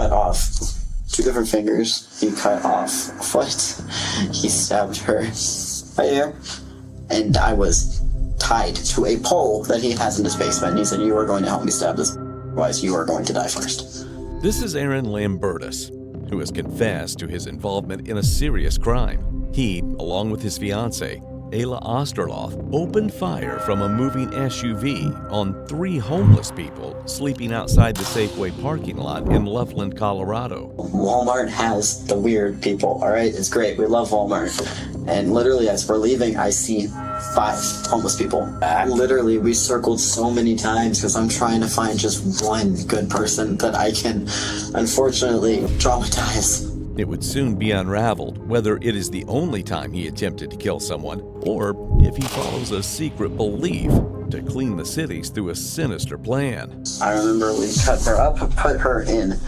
cut off 2 different fingers. He cut off a foot. He stabbed her right here. And I was tied to a pole that he has in his basement. He said, "You are going to help me stab this, otherwise you are going to die first." This is Aaron Lambertus, who has confessed to his involvement in a serious crime. He, along with his fiancée, Ayla Osterloth, opened fire from a moving SUV on 3 homeless people sleeping outside the Safeway parking lot in Loveland, Colorado. Walmart has the weird people, all right? It's great. We love Walmart. And literally, as we're leaving, I see 5 homeless people. Literally, we circled so many times because I'm trying to find just one good person that I can, unfortunately, traumatize. It would soon be unraveled whether it is the only time he attempted to kill someone or if he follows a secret belief to clean the cities through a sinister plan. I remember we cut her up, put her in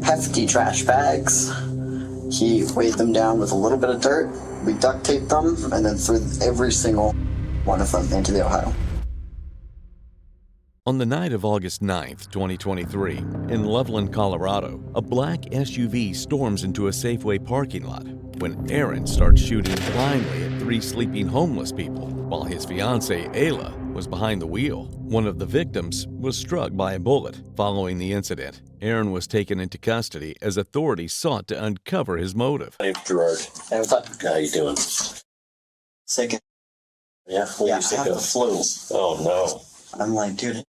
hefty trash bags. He weighed them down with a little bit of dirt. We duct taped them and then threw every single one of them into the Ohio. On the night of August 9th, 2023, in Loveland, Colorado, a black SUV storms into a Safeway parking lot when Aaron starts shooting blindly at 3 sleeping homeless people, while his fiancée, Ayla, was behind the wheel. One of the victims was struck by a bullet. Following the incident, Aaron was taken into custody as authorities sought to uncover his motive. Hey, Gerard. Hey, what's up? How you doing? Sick. Yeah, what Yeah, are you I sick have the of? flu. Oh, no. I'm like, dude,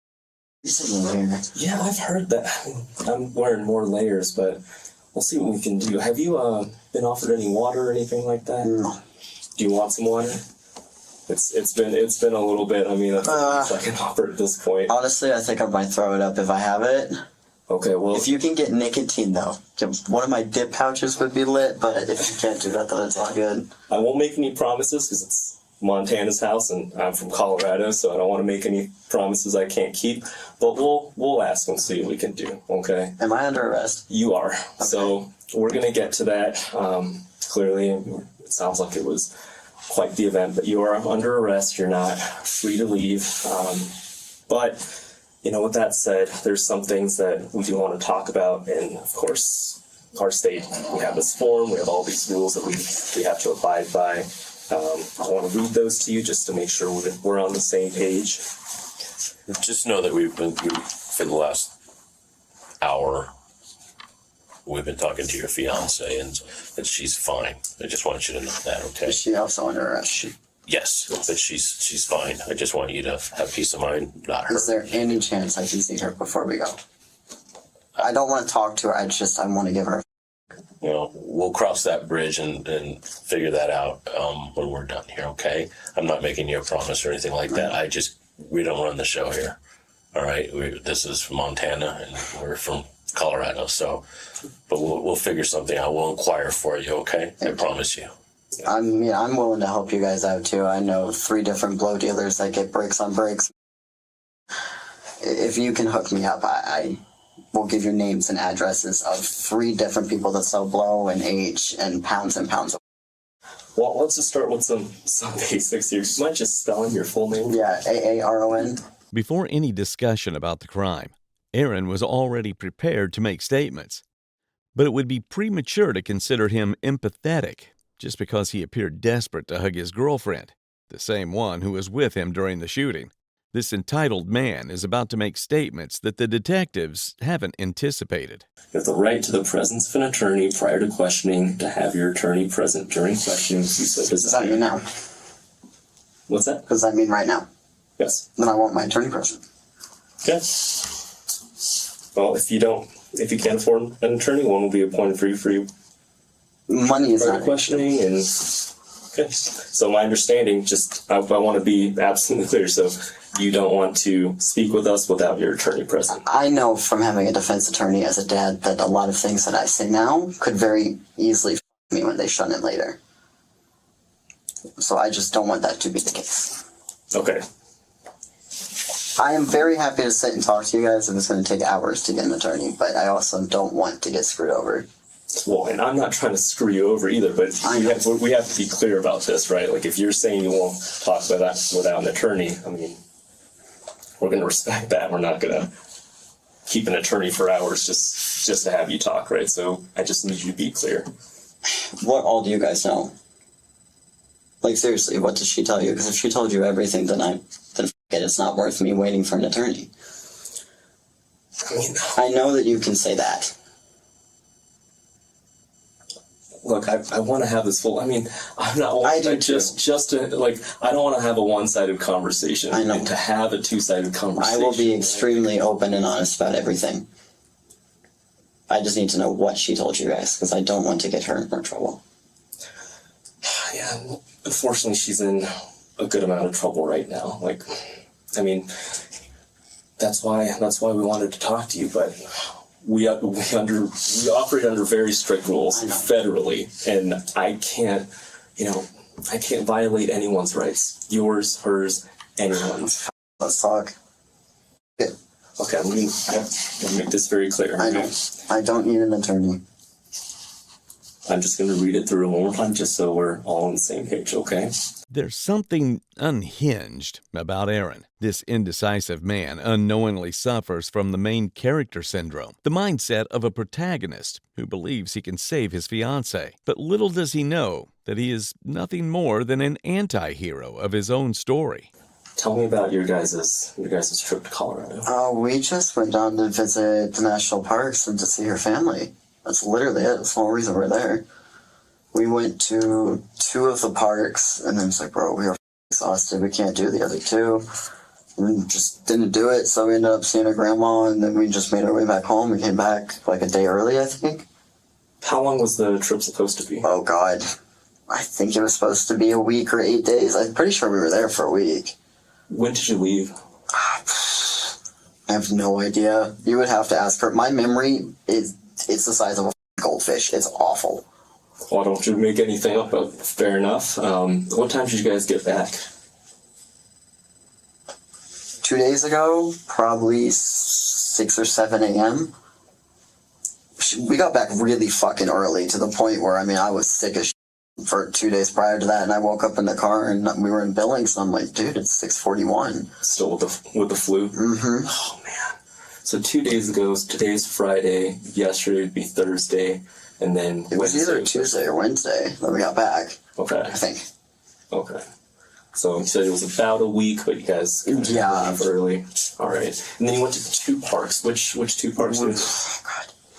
he's sitting in here. Yeah, I've heard that. I'm wearing more layers, but we'll see what we can do. Have you been offered any water or anything like that? No. Do you want some water? It's been a little bit. I mean, it's like an offer at this point. Honestly, I think I might throw it up if I have it. Okay, well, If you can get nicotine, though, one of my dip pouches would be lit, but if you can't do that, then it's all good. I won't make any promises because it's Montana's house and I'm from Colorado, so I don't want to make any promises I can't keep. But we'll ask and see what we can do. Okay. Am I under arrest? You are. Okay. So we're gonna get to that. Clearly, it sounds like it was quite the event, but you are under arrest. You're not free to leave. But with that said, there's some things that we do want to talk about, and of course, our state, we have this form, we have all these rules that we have to abide by. I want to read those to you just to make sure we're on the same page. Just know that for the last hour, we've been talking to your fiance and that she's fine. I just want you to know that, okay? Is she also under arrest? Yes, but she's fine. I just want you to have peace of mind, not her. Is there any chance I can see her before we go? I don't want to talk to her. I want to give her. We'll cross that bridge and figure that out when we're done here, okay? I'm not making you a promise or anything like that. We don't run the show here, all right? This is Montana and we're from Colorado, but we'll figure something out. We'll inquire for you, okay? I promise you. I'm willing to help you guys out too. I know 3 different blow dealers that get breaks on breaks. If you can hook me up, I will give you names and addresses of 3 different people that sell blow and H and pounds of. Well, let's just start with some basics here. Do you mind just spelling your full name? Yeah, Aaron. Before any discussion about the crime, Aaron was already prepared to make statements. But it would be premature to consider him empathetic just because he appeared desperate to hug his girlfriend, the same one who was with him during the shooting. This entitled man is about to make statements that the detectives haven't anticipated. You have the right to the presence of an attorney prior to questioning, to have your attorney present during questioning. Does that mean now? What's that? Does that mean right now? Yes. Then I want my attorney present. Okay. Well, if you can't afford an attorney, one will be appointed for you. Money is not questioning and okay. So my understanding, I want to be absolutely clear. So you don't want to speak with us without your attorney present. I know from having a defense attorney as a dad that a lot of things that I say now could very easily f me when they shun it later. So I just don't want that to be the case. Okay. I am very happy to sit and talk to you guys if it's going to take hours to get an attorney, but I also don't want to get screwed over. Well, and I'm not trying to screw you over either, but we have to be clear about this, right? Like, if you're saying you won't talk about that without an attorney, I mean, we're going to respect that. We're not going to keep an attorney for hours just just to have you talk, right? So I just need you to be clear. What all do you guys know? Like, seriously, what did she tell you? Because if she told you everything, then f it, it's not worth me waiting for an attorney. I mean, I know that you can say that. look, I want to have this full. I mean, I'm not. I do just to like. I don't want to have a one-sided conversation. I know. And to have a two-sided conversation. I will be extremely open and honest about everything. I just need to know what she told you guys, because I don't want to get her in more trouble. Yeah, unfortunately, she's in a good amount of trouble right now. Like, I mean, that's why we wanted to talk to you, but we operate under very strict rules federally, and I can't violate anyone's rights. Yours, hers, anyone's. Let's talk. Good. Okay, I'm gonna make this very clear. I know. I don't need an attorney. I'm just gonna read it through one more time, just so we're all on the same page, okay? There's something unhinged about Aaron. This indecisive man unknowingly suffers from the main character syndrome, the mindset of a protagonist who believes he can save his fiancée. But little does he know that he is nothing more than an anti-hero of his own story. Tell me about your guys' trip to Colorado. We just went down to visit the national parks and to see her family. That's literally it. That's the whole reason we're there. We went to 2 of the parks, and then it's like, bro, we are exhausted. We can't do the other 2. We just didn't do it, so we ended up seeing her grandma, and then we just made our way back home. We came back like a day early, I think. How long was the trip supposed to be? Oh, God. I think it was supposed to be a week or 8 days. I'm pretty sure we were there for a week. When did you leave? I have no idea. You would have to ask her. My memory it's the size of a goldfish. It's awful. Why don't you make anything up? But fair enough. What time did you guys get back? 2 days ago, probably 6 or 7 a.m. We got back really fucking early, to the point where, I mean, I was sick as shit for 2 days prior to that, and I woke up in the car and we were in Billings, and I'm like, dude, it's 6:41. Still with the flu? Mm-hmm. Oh, man. So 2 days ago, today's Friday, yesterday would be Thursday, and then It was either Tuesday or Wednesday that we got back, Okay. I think. Okay. So you said it was about a week, but you guys Yeah. leave early. All right. And then you went to the 2 parks. Which 2 parks?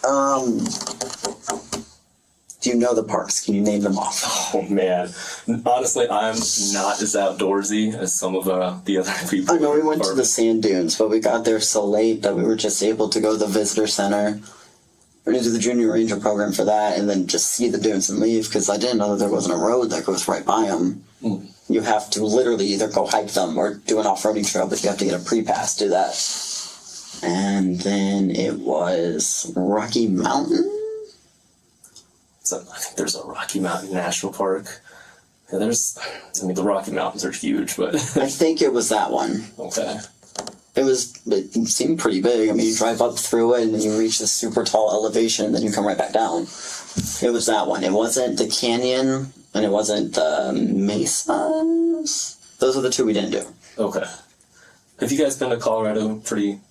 Oh, God. Do you know the parks? Can you name them off? Oh, man. Honestly, I'm not as outdoorsy as some of the other people. I know we went to the sand dunes, but we got there so late that we were just able to go to the visitor center. We're going to do the junior ranger program for that, and then just see the dunes and leave, because I didn't know that there wasn't a road that goes right by them. Mm. You have to literally either go hike them or do an off-roading trail, but you have to get a pre-pass to do that. And then it was Rocky Mountain? So I think there's a Rocky Mountain National Park. Yeah, the Rocky Mountains are huge, but... I think it was that one. Okay. It seemed pretty big. I mean, you drive up through it and then you reach this super tall elevation and then you come right back down. It was that one. It wasn't the canyon and it wasn't the mesas. Those are the 2 we didn't do. Okay. Have you guys been to Colorado pretty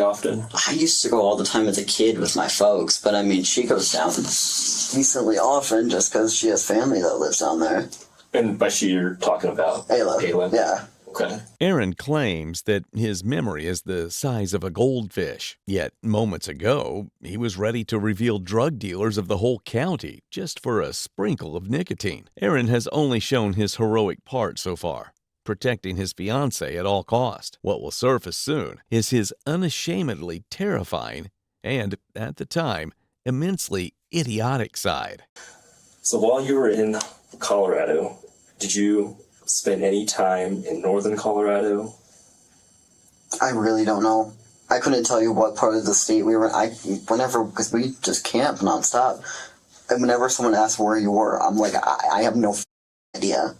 often? I used to go all the time as a kid with my folks, but I mean, she goes down decently often just because she has family that lives down there. And by she, you're talking about Ayla. Yeah. Okay. Aaron claims that his memory is the size of a goldfish. Yet moments ago, he was ready to reveal drug dealers of the whole county just for a sprinkle of nicotine. Aaron has only shown his heroic part so far, protecting his fiancée at all cost. What will surface soon is his unashamedly terrifying and, at the time, immensely idiotic side. So while you were in Colorado, did you spend any time in northern Colorado? I really don't know. I couldn't tell you what part of the state we were in. Because we just camp nonstop. And whenever someone asks where you were, I'm like, I have no idea.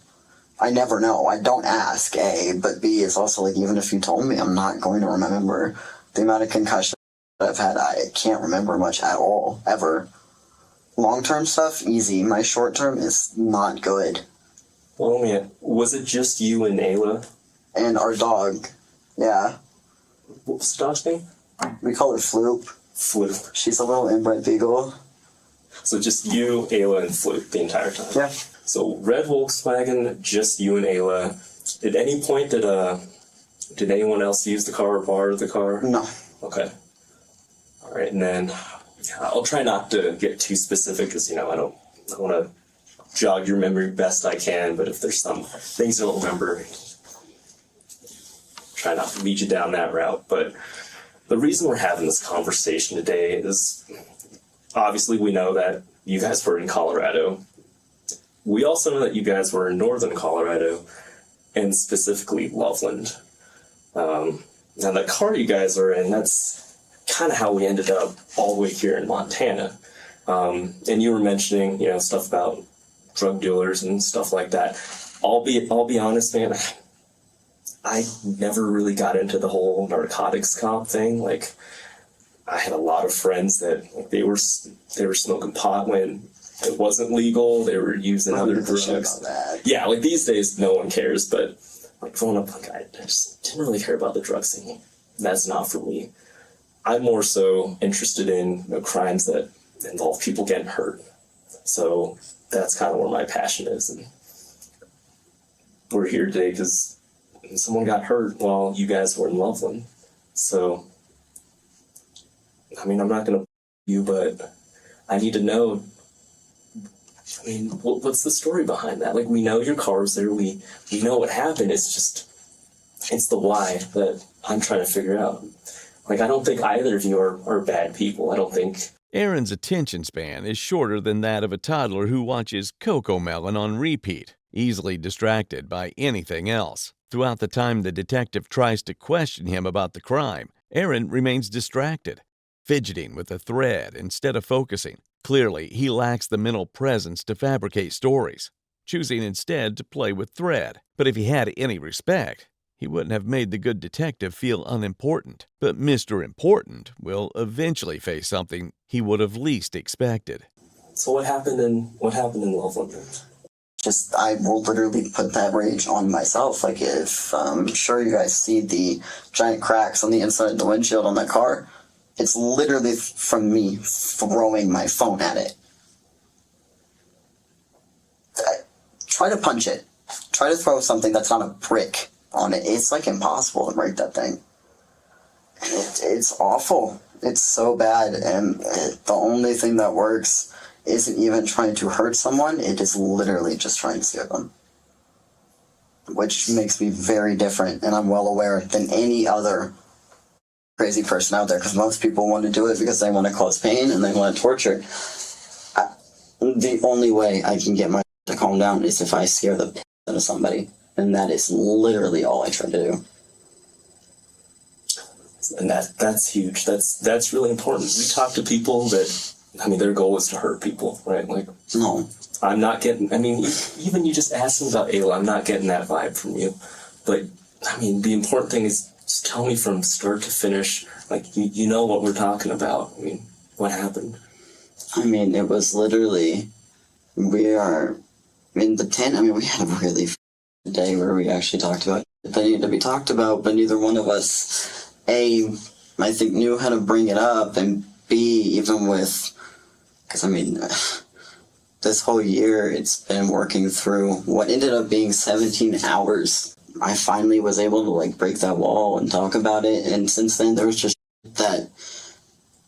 I never know. I don't ask, A. But B, it's also like, even if you told me, I'm not going to remember. The amount of concussions that I've had, I can't remember much at all, ever. Long-term stuff, easy. My short-term is not good. Well, man, was it just you and Ayla? And our dog, yeah. What was the dog's name? We call her Floop. Flu. She's a little inbred beagle. So just you, Ayla, and Flu the entire time. Yeah. So red Volkswagen, just you and Ayla. At any point did anyone else use the car or borrow the car? No. Okay. All right, and then I'll try not to get too specific because, I don't want to jog your memory best I can, but if there's some things you don't remember, try not to lead you down that route. But the reason we're having this conversation today is obviously we know that you guys were in Colorado. We also know that you guys were in northern Colorado, and specifically Loveland. Now the car you guys are in, that's kind of how we ended up all the way here in Montana. And you were mentioning, stuff about drug dealers and stuff like that. I'll be honest, man, I never really got into the whole narcotics comp thing. Like, I had a lot of friends that they were smoking pot when it wasn't legal. They were using other drugs. Yeah, like these days, no one cares. But like growing up, like I just didn't really care about the drugs thing. That's not for me. I'm more so interested in crimes that involve people getting hurt. So that's kind of where my passion is. And we're here today because someone got hurt while you guys were in Loveland. So, I'm not going to you, but I need to know, what's the story behind that? Like, we know your car was there. We know what happened. It's the why that I'm trying to figure out. Like, I don't think either of you are bad people. I don't think. Aaron's attention span is shorter than that of a toddler who watches Cocomelon on repeat, easily distracted by anything else. Throughout the time the detective tries to question him about the crime, Aaron remains distracted, fidgeting with a thread instead of focusing. Clearly, he lacks the mental presence to fabricate stories, choosing instead to play with thread. But if he had any respect, he wouldn't have made the good detective feel unimportant. But Mr. Important will eventually face something he would have least expected. So what happened in Loveland? I will literally put that rage on myself. Like, if I'm sure you guys see the giant cracks on the inside of the windshield on that car, it's literally from me throwing my phone at it. Try to punch it. Try to throw something that's not a brick on it. It's like impossible to break that thing. It's awful. It's so bad, and the only thing that works isn't even trying to hurt someone. It is literally just trying to scare them, which makes me very different, and I'm well aware, than any other crazy person out there, because most people want to do it because they want to cause pain and they want to torture. The only way I can get my to calm down is if I scare the piss out of somebody, and that is literally all I try to do. And that's huge. That's really important. We talk to people that, their goal is to hurt people, right? Like, No. I'm not getting, even you just asked me about Ayla, I'm not getting that vibe from you. But, the important thing is just tell me from start to finish, like, you know what we're talking about. What happened? It was literally, we are in the tent. We had a really day where we actually talked about it that needed to be talked about, but neither one of us, A, I think knew how to bring it up, and B, even with, because this whole year it's been working through what ended up being 17 hours. I finally was able to break that wall and talk about it, and since then there was just that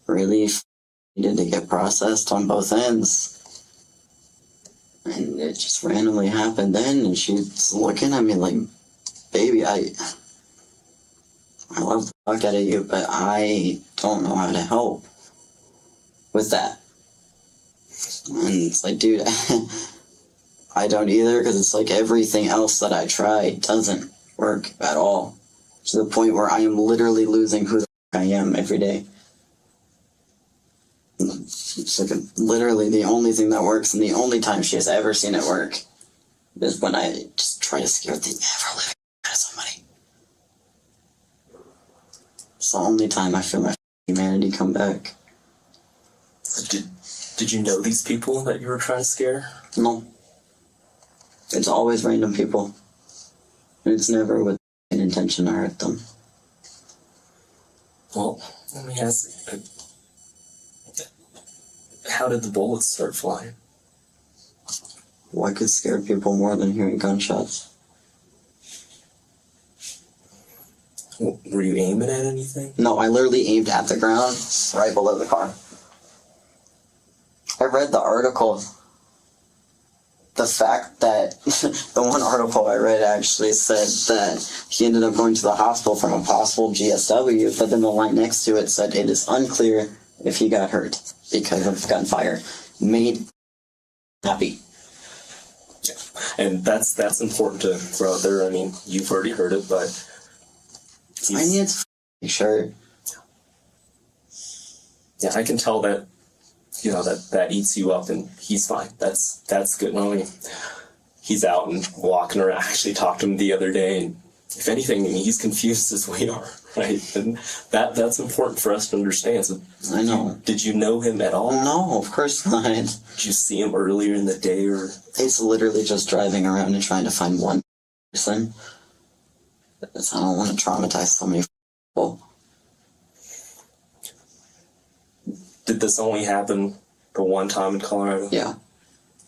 really needed to get processed on both ends. And it just randomly happened then, and she's looking at me like, baby, I love the fuck out of you, but I don't know how to help with that. And it's like, dude, I don't either, because it's like everything else that I tried doesn't work at all. To the point where I am literally losing who the fuck I am every day. It's like literally the only thing that works, and the only time she has ever seen it work is when I just try to scare the ever living out of somebody. It's the only time I feel my humanity come back. Did you know these people that you were trying to scare? No. It's always random people. It's never with an intention to hurt them. Well, let me ask, how did the bullets start flying? What could scare people more than hearing gunshots? Were you aiming at anything? No, I literally aimed at the ground, right below the car. I read the article. The fact that the one article I read actually said that he ended up going to the hospital from a possible GSW, but then the line next to it said it is unclear if he got hurt because of gunfire. Made happy. Yeah. And that's important to throw out there. I mean, you've already heard it, but I need to make sure. Yeah, I can tell that, you know, that eats you up, and he's fine. That's good. I mean, he's out and walking around. I actually talked to him the other day, and if anything, I mean, he's confused as we are, right? And that's important for us to understand. So I know. Did you know him at all? No, of course not. Did you see him earlier in the day, or? It's literally just driving around and trying to find one person. Because I don't want to traumatize so many people. Did this only happen the one time in Colorado? Yeah.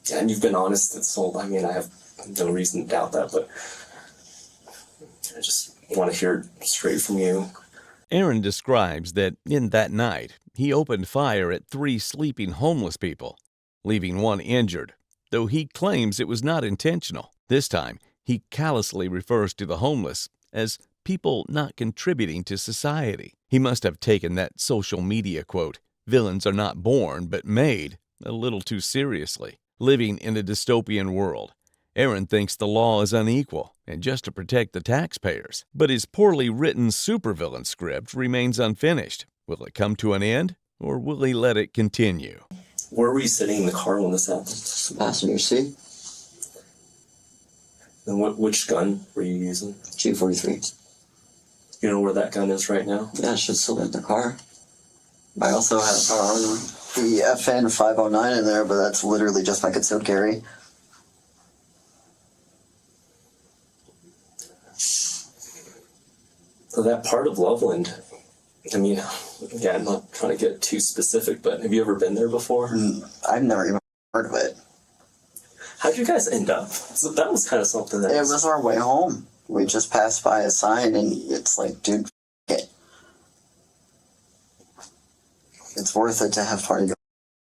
Yeah, and you've been honest, so I mean, I have no reason to doubt that, but I just want to hear it straight from you. Aaron describes that in that night, he opened fire at 3 sleeping homeless people, leaving one injured, though he claims it was not intentional. This time, he callously refers to the homeless as people not contributing to society. He must have taken that social media quote, "Villains are not born but made," a little too seriously. Living in a dystopian world, Aaron thinks the law is unequal and just to protect the taxpayers. But his poorly written supervillain script remains unfinished. Will it come to an end, or will he let it continue? Where were you sitting in the car when this happened? Passenger seat. And which gun were you using? G43. You know where that gun is right now? Yeah, it should still be in the car. I also have the FN 509 in there, but that's literally just my concealed carry. So that part of Loveland, I mean, yeah, I'm not trying to get too specific, but have you ever been there before? I've never even heard of it. How'd you guys end up? So that was kind of something that... It was our way home. We just passed by a sign, and it's like, dude, it. It's worth it to have part of your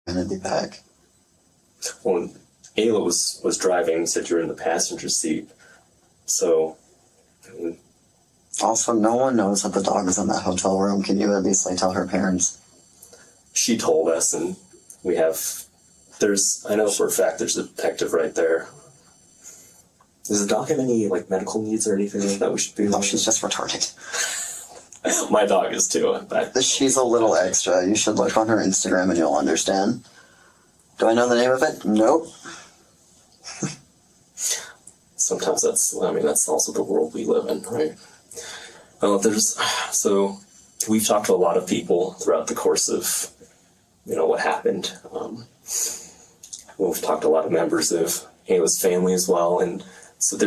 identity back. Well, Ayla was driving, said you were in the passenger seat, so... Also, no one knows that the dog was in that hotel room. Can you at least tell her parents? She told us, and we have... I know for a fact there's a detective right there. Does the dog have any medical needs or anything like that we should be? No, she's just retarded. My dog is too. She's a little extra. You should look on her Instagram and you'll understand. Do I know the name of it? Nope. Sometimes that's also the world we live in, right? So we've talked to a lot of people throughout the course of, what happened. We've talked to a lot of members of Ayla's family as well, and so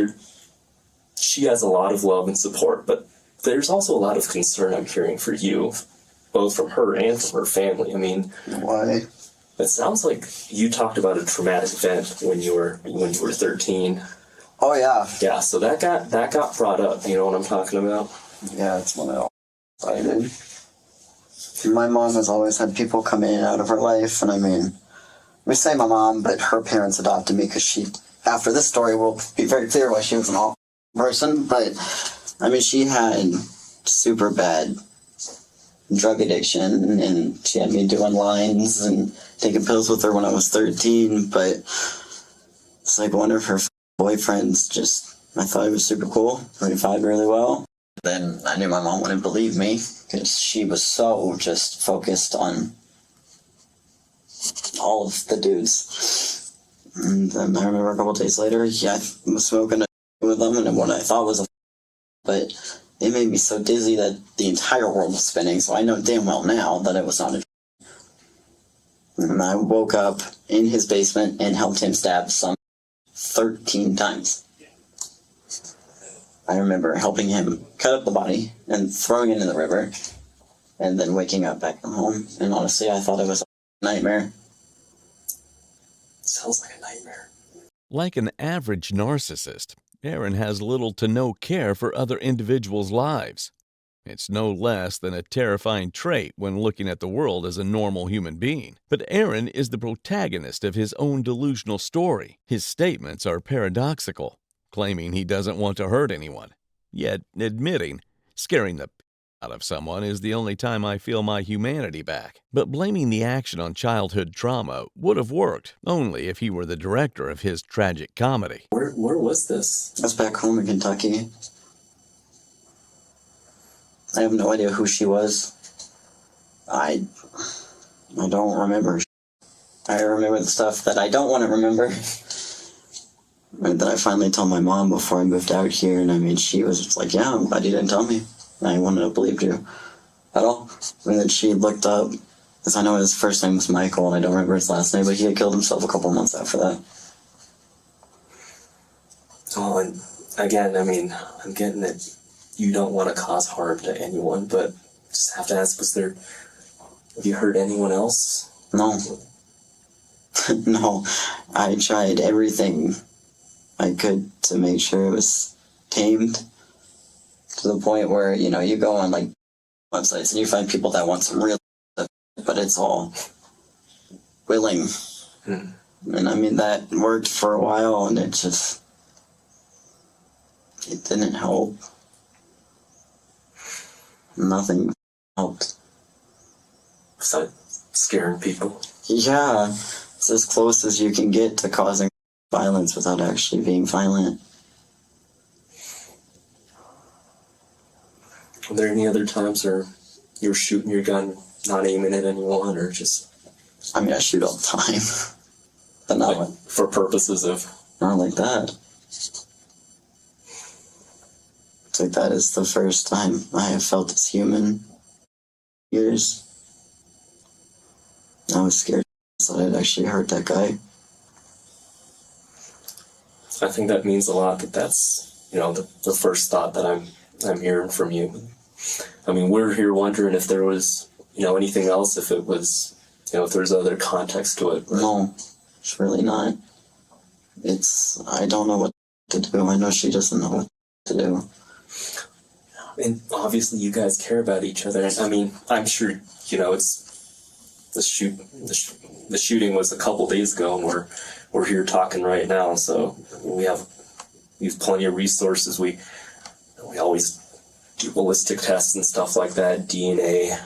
she has a lot of love and support, but there's also a lot of concern I'm hearing for you, both from her and from her family. I mean, why? It sounds like you talked about a traumatic event when you were 13. Oh yeah. Yeah, so that got brought up. You know what I'm talking about? Yeah, it's one of I did. My mom has always had people come in and out of her life, and I mean, we say my mom, but her parents adopted me because after this story, will be very clear why she was an awful person, but I mean, she had super bad drug addiction, and she had me doing lines and taking pills with her when I was 13, but it's like one of her boyfriends I thought he was super cool, we vibed really well. Then I knew my mom wouldn't believe me because she was so just focused on all of the dudes. And then I remember a couple days later, I was smoking with them, and what I thought was but it made me so dizzy that the entire world was spinning, so I know damn well now that it was not a And I woke up in his basement and helped him stab some 13 times. I remember helping him cut up the body and throwing it in the river, and then waking up back at home. And honestly, I thought it was a nightmare. Sounds like a nightmare. Like an average narcissist, Aaron has little to no care for other individuals' lives. It's no less than a terrifying trait when looking at the world as a normal human being. But Aaron is the protagonist of his own delusional story. His statements are paradoxical, claiming he doesn't want to hurt anyone, yet admitting scaring the out of someone is the only time I feel my humanity back. But blaming the action on childhood trauma would have worked only if he were the director of his tragic comedy. Where was this? I was back home in Kentucky. I have no idea who she was. I don't remember. I remember the stuff that I don't want to remember. And then I finally told my mom before I moved out here, and I mean, she was just like, yeah, I'm glad you didn't tell me. I wouldn't have believed you at all. And then she looked up, because I know his first name was Michael, and I don't remember his last name, but he had killed himself a couple months after that. Oh, and again, I mean, I'm getting that you don't want to cause harm to anyone, but just have to ask, have you hurt anyone else? No. No. I tried everything I could to make sure it was tamed, to the point where, you know, you go on like websites and you find people that want some real stuff, but it's all willing. And I mean, that worked for a while, and it didn't help. Nothing helped. Besides scaring people. Yeah, it's as close as you can get to causing violence without actually being violent. Are there any other times where you're shooting your gun, not aiming at anyone, or just... I mean, I shoot all the time. But not, like, for purposes of... not like that. It's like that is the first time I have felt as human. Years. I was scared that I'd actually hurt that guy. I think that means a lot, that's, you know, the first thought that I'm hearing from you. I mean, we're here wondering if there was, you know, anything else, if it was, you know, if there's other context to it. Right? No, it's really not. I don't know what to do. I know she doesn't know what to do. And obviously you guys care about each other. And I mean, I'm sure, you know, it's the shooting was a couple days ago, and we're here talking right now. So we have plenty of resources. We always do ballistic tests and stuff like that. DNA.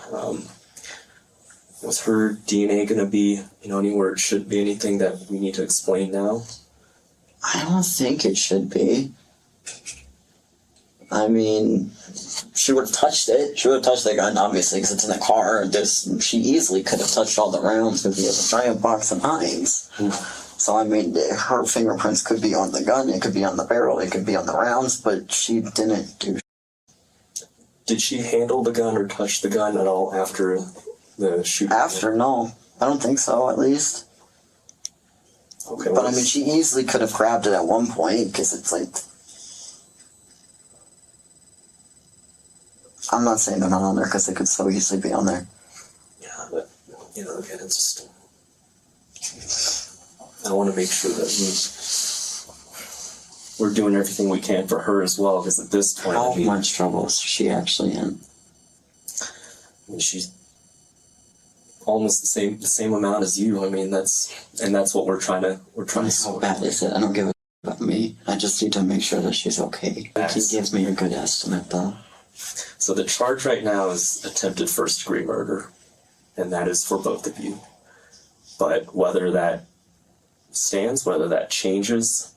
Was her DNA going to be, you know, anywhere it should be? Anything that we need to explain now? I don't think it should be. I mean, she would have touched it. She would have touched the gun, obviously, because it's in the car. She easily could have touched all the rounds because he has a giant box of knives. So, I mean, her fingerprints could be on the gun, it could be on the barrel, it could be on the rounds, but she didn't do. Did she handle the gun or touch the gun at all after the shooting? After, no. I don't think so, at least. Okay. But, I mean, she easily could have grabbed it at one point, because it's like... I'm not saying they're not on there, because they could so easily be on there. Yeah, but, you know, again, it's just... I want to make sure that we're doing everything we can for her as well, because at this point... How much trouble is she actually in? I mean, she's almost the same amount as you. I mean, that's what we're trying to How bad is it? I don't give a about me. I just need to make sure that she's okay. He gives me a good estimate, though. So the charge right now is attempted first-degree murder, and that is for both of you. But whether that stands, whether that changes,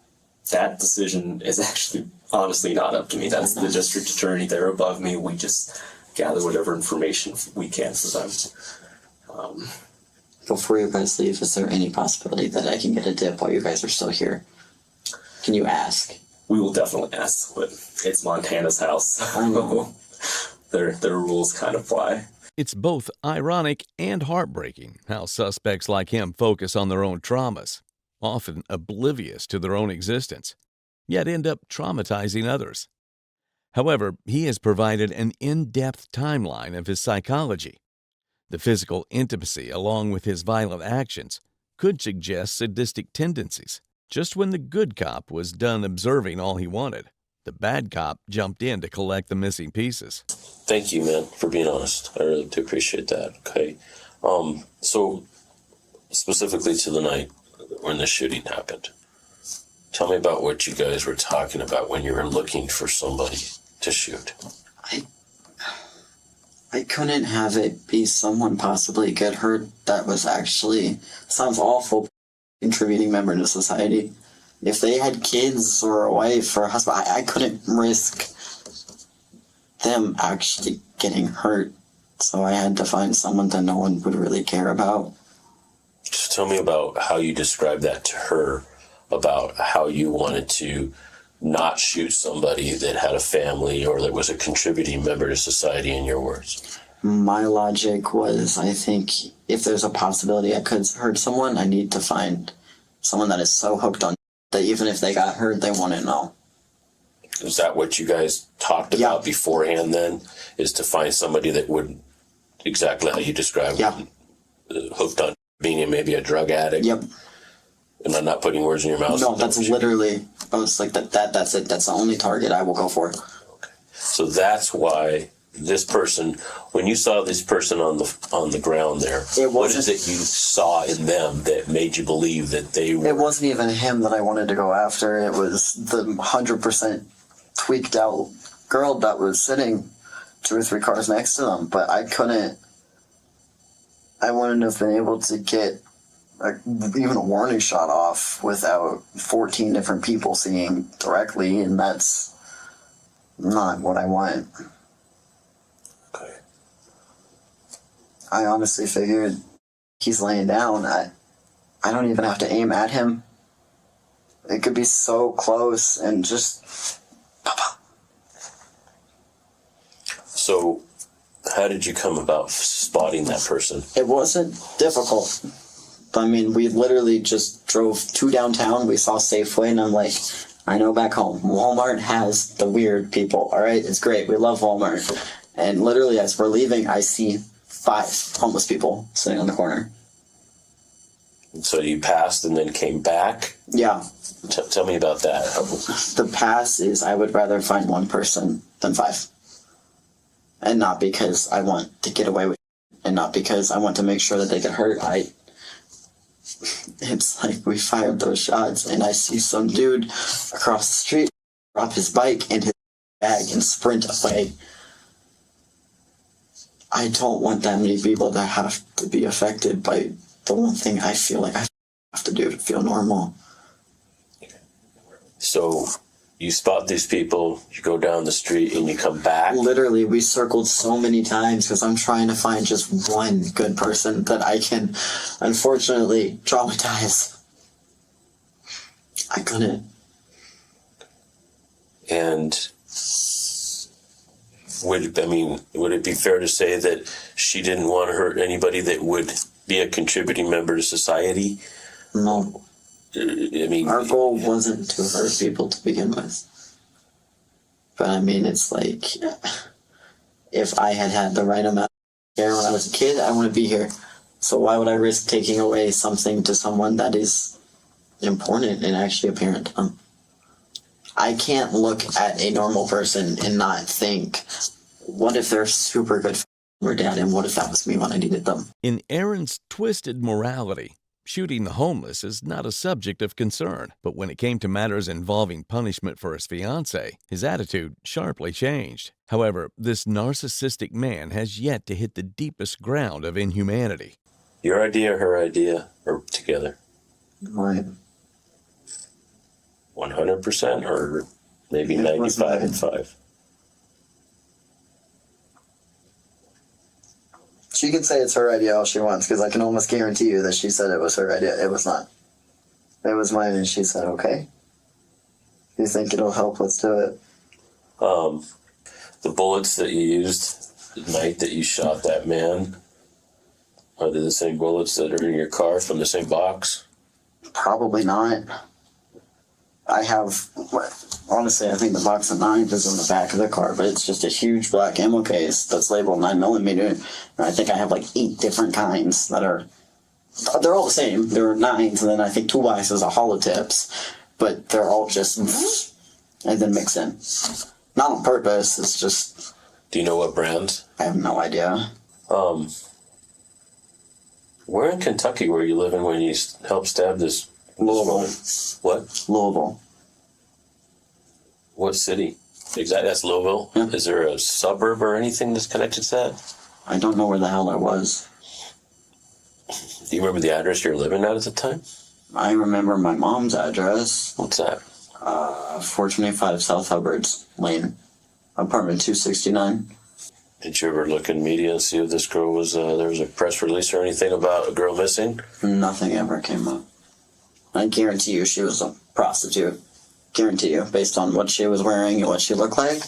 that decision is actually honestly not up to me. That's the district attorney. They're above me. We just gather whatever information we can for them. Before you guys leave, is there any possibility that I can get a dip while you guys are still here? Can you ask? We will definitely ask, but it's Montana's house. I know. Their rules kind of apply. It's both ironic and heartbreaking how suspects like him focus on their own traumas, often oblivious to their own existence, yet end up traumatizing others. However, he has provided an in-depth timeline of his psychology. The physical intimacy, along with his violent actions, could suggest sadistic tendencies. Just when the good cop was done observing all he wanted, the bad cop jumped in to collect the missing pieces. Thank you, man, for being honest. I really do appreciate that. Okay. So specifically to the night when the shooting happened, tell me about what you guys were talking about when you were looking for somebody to shoot. I couldn't have it be someone possibly get hurt that was actually, sounds awful, contributing member to society. If they had kids or a wife or a husband, I couldn't risk them actually getting hurt. So I had to find someone that no one would really care about. Just tell me about how you described that to her, about how you wanted to not shoot somebody that had a family or that was a contributing member to society, in your words. My logic was, I think if there's a possibility I could hurt someone, I need to find someone that is so hooked on that even if they got hurt, they want to know. Is that what you guys talked about beforehand then? Is to find somebody that would, exactly how you described it, hooked on being maybe a drug addict? Yep. And I'm not putting words in your mouth. No, that's literally, I was like, that's it. That's the only target I will go for. Okay. So that's why this person, when you saw this person on the ground there, what is it you saw in them that made you believe that they were... It wasn't even him that I wanted to go after. It was the 100% tweaked out girl that was sitting 2 or 3 cars next to them. But I wouldn't have been able to get even a warning shot off without 14 different people seeing directly, and that's not what I want. Okay. I honestly figured he's laying down. I don't even have to aim at him. It could be so close and just... So how did you come about spotting that person? It wasn't difficult. I mean, we literally just drove to downtown. We saw Safeway, and I'm like, I know back home, Walmart has the weird people, all right? It's great. We love Walmart. And literally, as we're leaving, I see 5 homeless people sitting on the corner. So you passed and then came back? Yeah. Tell me about that. The pass is I would rather find one person than 5. And not because I want to get away with it, and not because I want to make sure that they get hurt. It's like we fired those shots, and I see some dude across the street drop his bike and his bag and sprint away. I don't want that many people that have to be affected by the one thing I feel like I have to do to feel normal. So you spot these people, you go down the street, and you come back? Literally, we circled so many times because I'm trying to find just one good person that I can, unfortunately, traumatize. I couldn't. And would it be fair to say that she didn't want to hurt anybody that would be a contributing member to society? No. Our goal wasn't to hurt people to begin with. But it's like, if I had the right amount of care when I was a kid, I wouldn't be here. So why would I risk taking away something to someone that is important and actually a parent? I can't look at a normal person and not think, what if they're super good for dad, and what if that was me when I needed them? In Aaron's twisted morality, shooting the homeless is not a subject of concern, but when it came to matters involving punishment for his fiancée, his attitude sharply changed. However, this narcissistic man has yet to hit the deepest ground of inhumanity. Your idea, her idea, or together? Right. 100%, or maybe 95 and 5? She can say it's her idea all she wants, because I can almost guarantee you that she said it was her idea. It was not. It was mine, and she said, okay. You think it'll help? Let's do it. The bullets that you used the night that you shot that man, are they the same bullets that are in your car from the same box? Probably not. I have, honestly, I think the box of 9s is in the back of the car, but it's just a huge black ammo case that's labeled 9mm. And I think I have like 8 different kinds that are They're all the same. There were 9s, and then I think 2 boxes of hollow tips, but they're all just and then mix in. Not on purpose. It's just. Do you know what brands? I have no idea. Where in Kentucky were you living when you helped stab this Louisville. woman? What? Louisville. What city? Exactly. That's Louisville. Yeah. Is there a suburb or anything that's connected to that? I don't know where the hell that was. Do you remember the address you were living at the time? I remember my mom's address. What's that? 425 South Hubbard's Lane, apartment 269. Did you ever look in media and see if this girl was, there was a press release or anything about a girl missing? Nothing ever came up. I guarantee you she was a prostitute. Guarantee you, based on what she was wearing and what she looked like,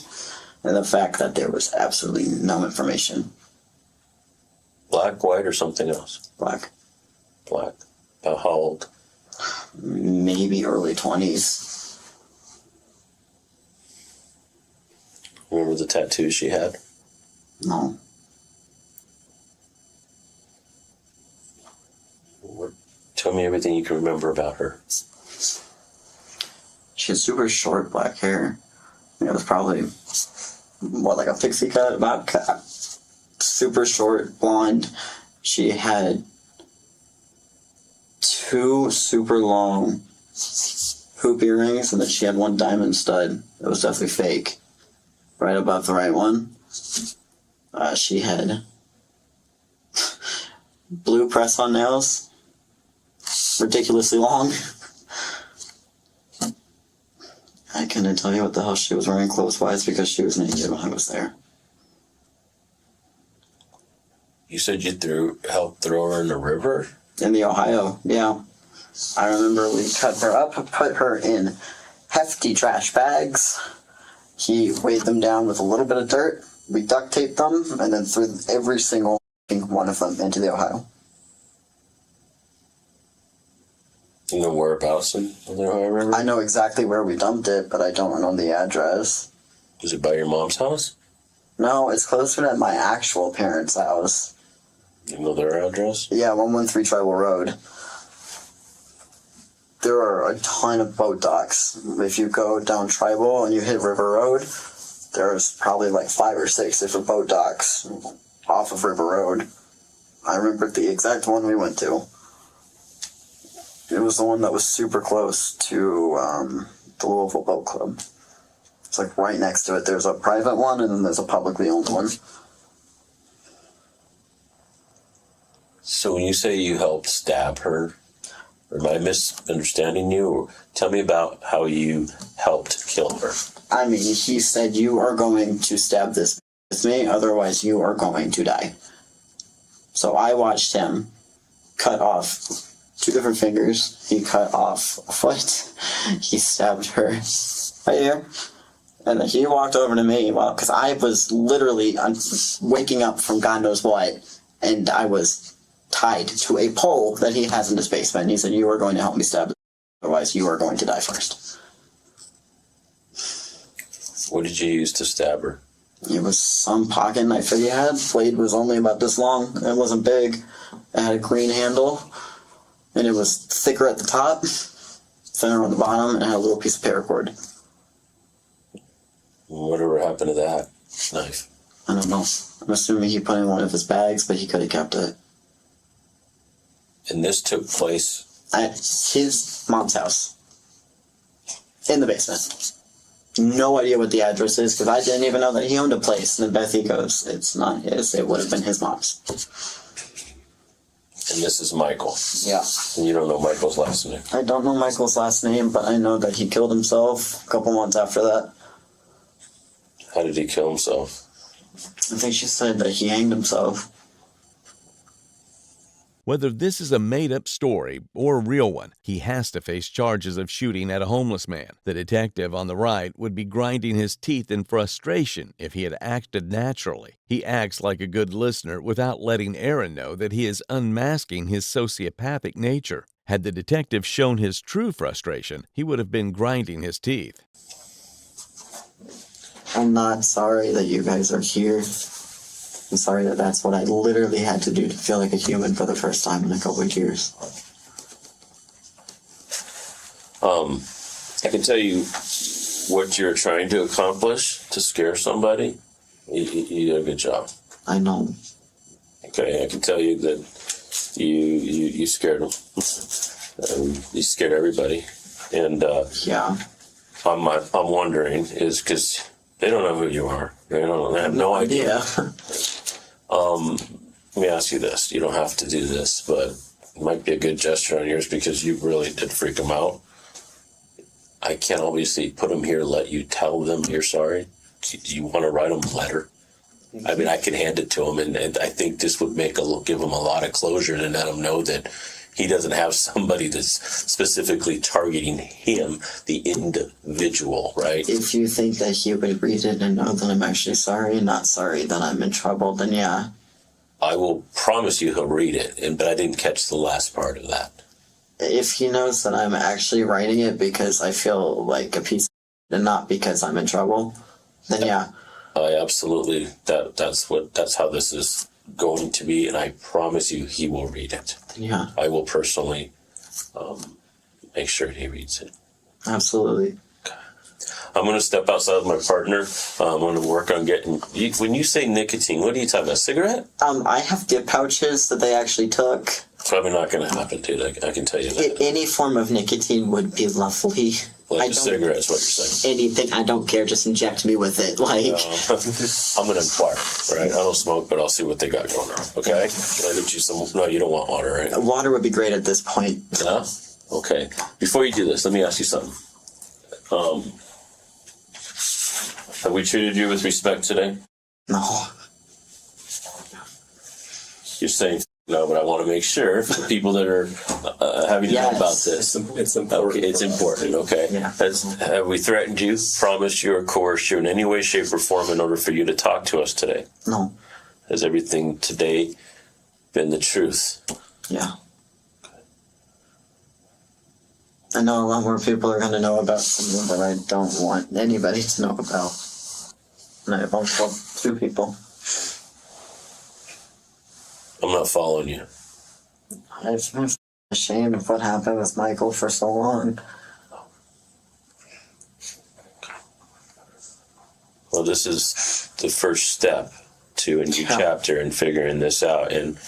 and the fact that there was absolutely no information. Black, white, or something else? Black. Black. About how old? Maybe early 20s. Remember the tattoos she had? No. Tell me everything you can remember about her. She had super short black hair. It was probably, like a pixie cut, about cut. Super short, blonde. She had 2 super long hoop earrings, and then she had 1 diamond stud. It was definitely fake. Right above the right one. She had blue press-on nails. Ridiculously long. I couldn't tell you what the hell she was wearing clothes-wise because she was naked when I was there. You said you helped throw her in the river? In the Ohio, yeah. I remember we cut her up, put her in hefty trash bags. He weighed them down with a little bit of dirt. We duct taped them and then threw every single one of them into the Ohio. You know whereabouts in the Ohio River? I know exactly where we dumped it, but I don't know the address. Is it by your mom's house? No, it's closer to my actual parents' house. You know their address? Yeah, 113 Tribal Road. There are a ton of boat docks. If you go down Tribal and you hit River Road, there's probably like 5 or 6 different boat docks off of River Road. I remember the exact one we went to. It was the one that was super close to the Louisville Boat Club. It's like right next to it. There's a private one and then there's a publicly owned one. So when you say you helped stab her, am I misunderstanding you? Or tell me about how you helped kill her. I mean, he said, you are going to stab this with me, otherwise you are going to die. So I watched him cut off 2 different fingers. He cut off a foot. He stabbed her right here. And then he walked over to me, well, because I was literally waking up from God knows what, and I was tied to a pole that he has in his basement. And he said, you are going to help me stab her, otherwise you are going to die first. What did you use to stab her? It was some pocket knife that he had. Blade was only about this long. It wasn't big. It had a green handle. And it was thicker at the top, thinner on the bottom, and it had a little piece of paracord. Whatever happened to that knife? I don't know. I'm assuming he put it in one of his bags, but he could have kept it. And this took place At his mom's house. In the basement. No idea what the address is, because I didn't even know that he owned a place. And then Bethy goes, it's not his, it would have been his mom's. and this is Michael. Yeah. And you don't know Michael's last name. I don't know Michael's last name, but I know that he killed himself a couple months after that. How did he kill himself? I think she said that he hanged himself. Whether this is a made-up story or a real one, he has to face charges of shooting at a homeless man. The detective on the right would be grinding his teeth in frustration if he had acted naturally. He acts like a good listener without letting Aaron know that he is unmasking his sociopathic nature. Had the detective shown his true frustration, he would have been grinding his teeth. I'm not sorry that you guys are here. I'm sorry that that's what I literally had to do to feel like a human for the first time in a couple of years. I can tell you what you're trying to accomplish to scare somebody. You did a good job. I know. Okay, I can tell you that you scared them. You scared everybody, and Yeah. I'm wondering is because they don't know who you are. They have no idea. Let me ask you this. You don't have to do this, but it might be a good gesture on yours because you really did freak them out. I can't obviously put them here, let you tell them you're sorry. Do you want to write them a letter? I mean, I can hand it to him, and I think this would give him a lot of closure and let him know that he doesn't have somebody that's specifically targeting him, the individual, right? If you think that he would read it and know that I'm actually sorry and not sorry, then I'm in trouble, then yeah. I will promise you he'll read it, but I didn't catch the last part of that. If he knows that I'm actually writing it because I feel like a piece of shit and not because I'm in trouble, then yeah. I absolutely, that's how this is going to be, and I promise you he will read it. Yeah. I will personally make sure he reads it. Absolutely. I'm going to step outside with my partner. I'm going to work on getting... when you say nicotine, what are you talking about? Cigarette? I have dip pouches that they actually took. Probably not going to happen, dude. I can tell you that. Any form of nicotine would be lovely. Like a cigarette is what you're saying. Anything, I don't care. Just inject me with it. Like, I'm going to inquire, right? I don't smoke, but I'll see what they got going on, okay? Can I get you some... No, you don't want water, right? Water would be great at this point. Yeah? Okay. Before you do this, let me ask you something. Have we treated you with respect today? No. You're saying no, but I want to make sure for the people that are having to know about this. It's important. Okay, it's important, okay? Yeah. Have we threatened you, promised you, or coerced you in any way, shape, or form in order for you to talk to us today? No. Has everything today been the truth? Yeah. I know a lot more people are going to know about something that I don't want anybody to know about. And I've only told 2 people. I'm not following you. I've been ashamed of what happened with Michael for so long. Well, this is the first step to a new chapter in figuring this out and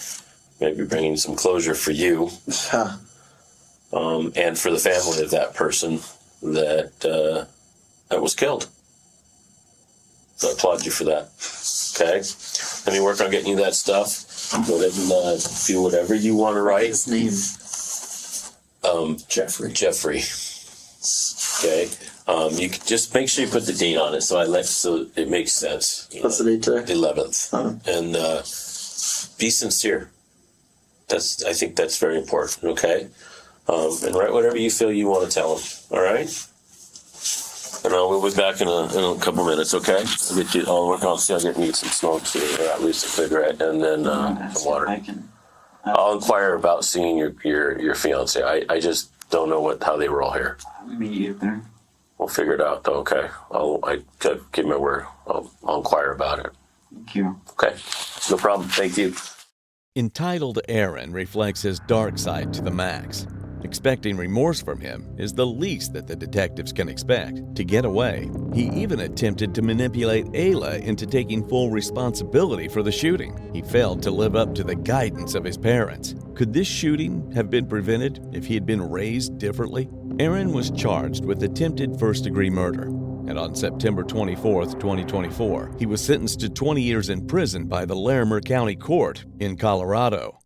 maybe bringing some closure for you. Yeah. And for the family of that person that was killed. So I applaud you for that. Okay? Let me work on getting you that stuff. Go ahead and do whatever you want to write. His name? Jeffrey. Okay? You can just make sure you put the date on it so it makes sense. What's the date today? 11th. And be sincere. I think that's very important, okay? And write whatever you feel you want to tell them, all right? And we'll be back in a couple minutes, okay? I'll work on getting you some smokes or at least a cigarette and then some water. I'll inquire about seeing your fiance. I just don't know how they roll here. Me either. We'll figure it out, though, okay? I give my word. I'll inquire about it. Thank you. Okay, no problem. Thank you. Entitled Aaron reflects his dark side to the max. Expecting remorse from him is the least that the detectives can expect. To get away, he even attempted to manipulate Ayla into taking full responsibility for the shooting. He failed to live up to the guidance of his parents. Could this shooting have been prevented if he had been raised differently? Aaron was charged with attempted first-degree murder, and on September 24, 2024, he was sentenced to 20 years in prison by the Larimer County Court in Colorado.